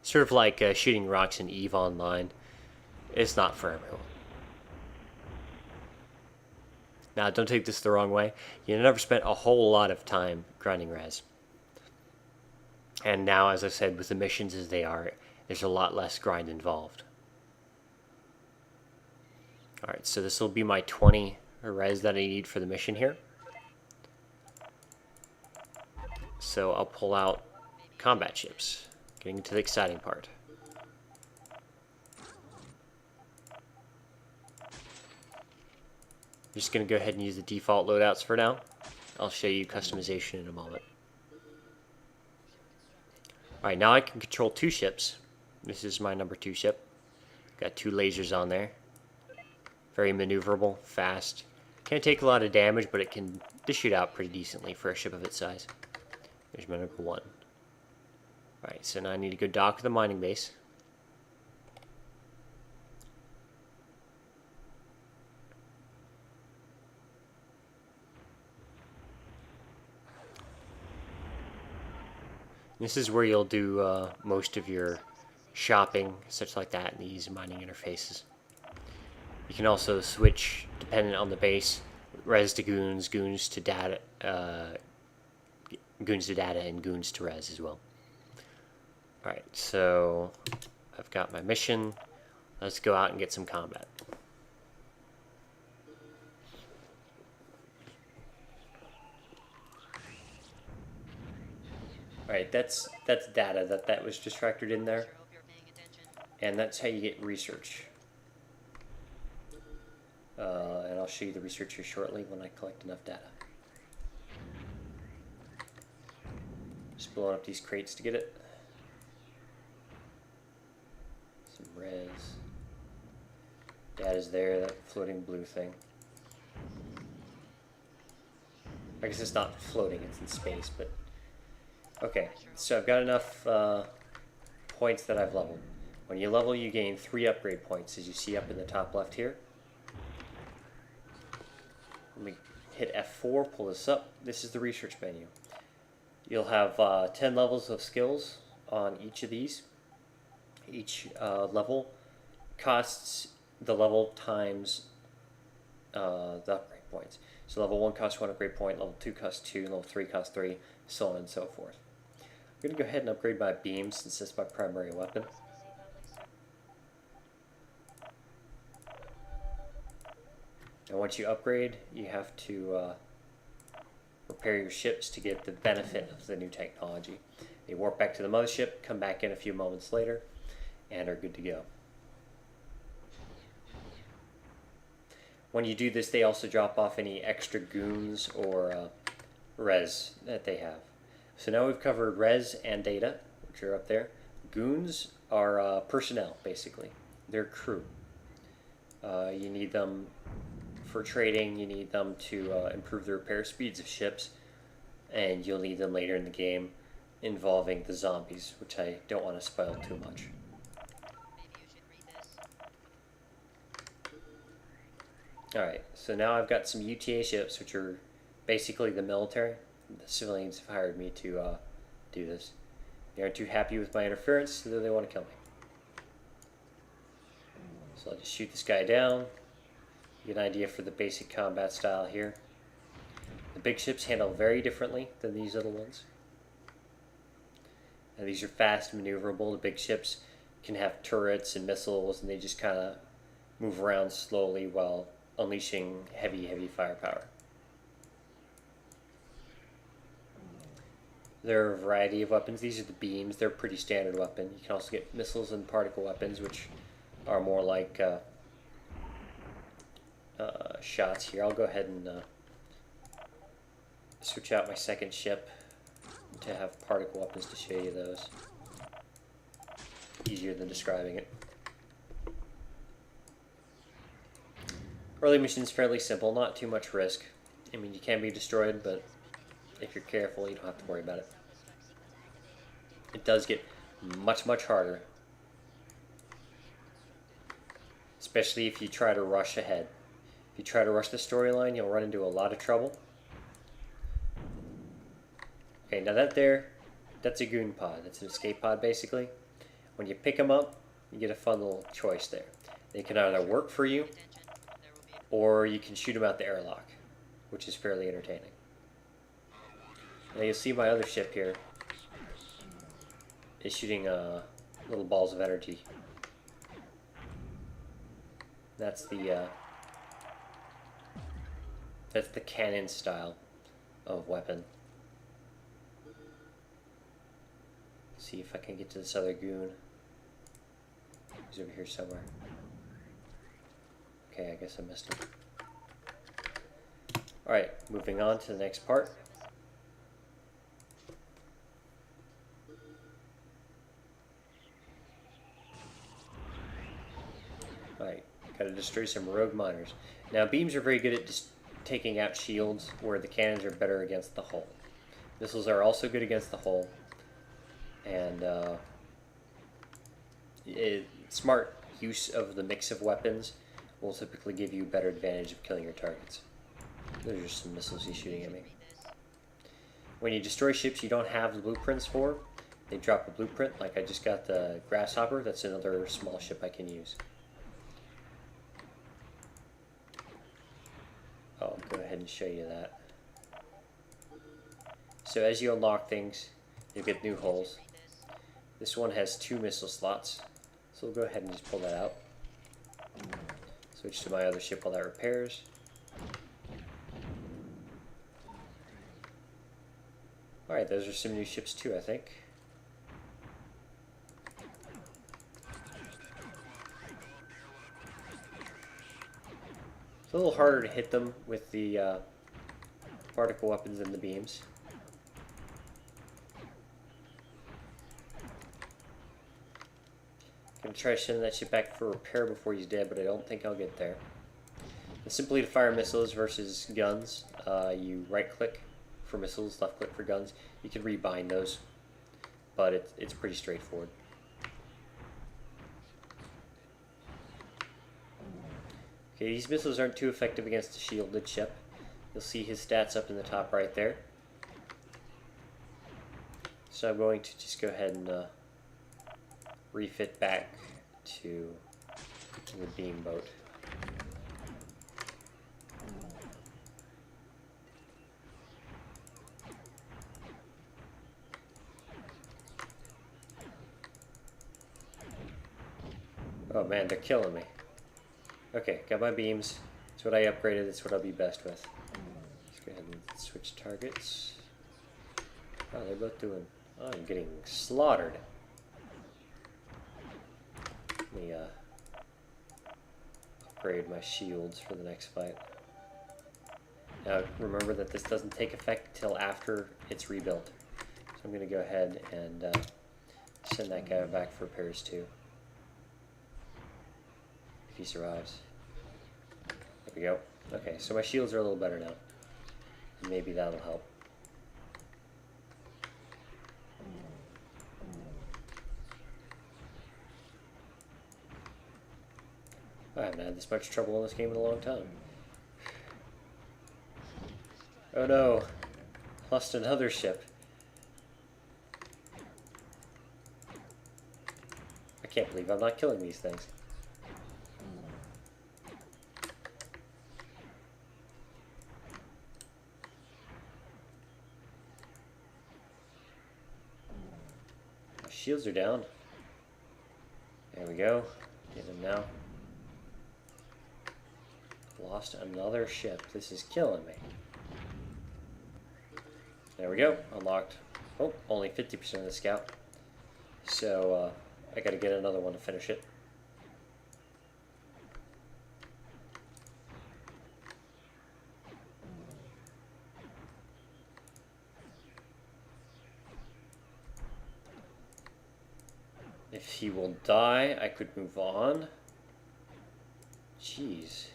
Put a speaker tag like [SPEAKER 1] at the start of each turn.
[SPEAKER 1] Sort of like shooting rocks in EVE Online. It's not for everyone. Now, don't take this the wrong way. You never spent a whole lot of time grinding res. And now, as I said, with the missions as they are, there's a lot less grind involved. Alright, so this will be my 20 res that I need for the mission here. So I'll pull out combat ships, getting to the exciting part. I'm just going to go ahead and use the default loadouts for now. I'll show you customization in a moment. Alright, now I can control 2 ships. This is my number 2 ship. Got 2 lasers on there. Very maneuverable, fast. Can't take a lot of damage, but it can dish it out pretty decently for a ship of its size. There's my number 1. Alright, so now I need to go dock at the mining base. This is where you'll do most of your shopping, such like that, in these mining interfaces. You can also switch, depending on the base, res to goons, goons to data, and goons to res as well. Alright, so I've got my mission. Let's go out and get some combat. Alright, that's data that was just factored in there. And that's how you get research. And I'll show you the research here shortly when I collect enough data. Just blowing up these crates to get it. Some res. Data's there, that floating blue thing. I guess it's not floating, it's in space, but... Okay, so I've got enough points that I've leveled. When you level, you gain 3 upgrade points, as you see up in the top left here. Let me hit F4, pull this up. This is the research menu. You'll have 10 levels of skills on each of these. Each level costs the level times the upgrade points. So level 1 costs 1 upgrade point, level 2 costs 2, level 3 costs 3, so on and so forth. I'm going to go ahead and upgrade my beam since that's my primary weapon. And once you upgrade, you have to repair your ships to get the benefit of the new technology. They warp back to the mothership, come back in a few moments later, and are good to go. When you do this, they also drop off any extra goons or res that they have. So now we've covered res and data, which are up there. Goons are personnel, basically. They're crew. You need them for trading, you need them to improve the repair speeds of ships, and you'll need them later in the game involving the zombies, which I don't want to spoil too much. Alright, so now I've got some UTA ships, which are basically the military. The civilians have hired me to do this. They aren't too happy with my interference, so they want to kill me. So I'll just shoot this guy down. Get an idea for the basic combat style here. The big ships handle very differently than these little ones. And these are fast, maneuverable. The big ships can have turrets and missiles, and they just kind of move around slowly while unleashing heavy firepower. There are a variety of weapons. These are the beams. They're a pretty standard weapon. You can also get missiles and particle weapons, which are more like shots here. I'll go ahead and switch out my second ship to have particle weapons to show you those. Easier than describing it. Early mission's fairly simple, not too much risk. I mean, you can be destroyed, but if you're careful, you don't have to worry about it. It does get much harder. Especially if you try to rush ahead. If you try to rush the storyline, you'll run into a lot of trouble. Okay, now that's a goon pod. That's an escape pod, basically. When you pick them up, you get a fun little choice there. They can either work for you, or you can shoot them out the airlock, which is fairly entertaining. Now you'll see my other ship here is shooting little balls of energy. That's the cannon style of weapon. See if I can get to this other goon. He's over here somewhere. Okay, I guess I missed him. Alright, moving on to the next part. Alright, gotta destroy some rogue miners. Now, beams are very good at just taking out shields, where the cannons are better against the hull. Missiles are also good against the hull. And smart use of the mix of weapons will typically give you better advantage of killing your targets. Those are some missiles he's shooting at me. When you destroy ships you don't have the blueprints for, they drop a blueprint. Like I just got the Grasshopper. That's another small ship I can use. I'll go ahead and show you that. So as you unlock things, you'll get new hulls. This one has 2 missile slots, so we'll go ahead and just pull that out. Switch to my other ship while that repairs. Alright, those are some new ships too, I think. It's a little harder to hit them with the particle weapons and the beams. I'm going to try to send that ship back for repair before he's dead, but I don't think I'll get there. And simply to fire missiles versus guns, you right click for missiles, left click for guns. You can rebind those, but it's pretty straightforward. Okay, these missiles aren't too effective against a shielded ship. You'll see his stats up in the top right there. So I'm going to just go ahead and refit back to the beam boat. Oh man, they're killing me. Okay, got my beams. That's what I upgraded. That's what I'll be best with. Let's go ahead and switch targets. Oh, they're both doing... Oh, I'm getting slaughtered. Let me upgrade my shields for the next fight. Now, remember that this doesn't take effect till after it's rebuilt. So I'm going to go ahead and send that guy back for repairs too. If he survives. There we go. Okay, so my shields are a little better now. And maybe that'll help. I haven't had this much trouble in this game in a long time. Oh no! Lost another ship. I can't believe I'm not killing these things. My shields are down. There we go. Get them now. Lost another ship. This is killing me. There we go. Unlocked. Oh, only 50% of the scout. So, I gotta get another one to finish it. If he will die, I could move on. Jeez.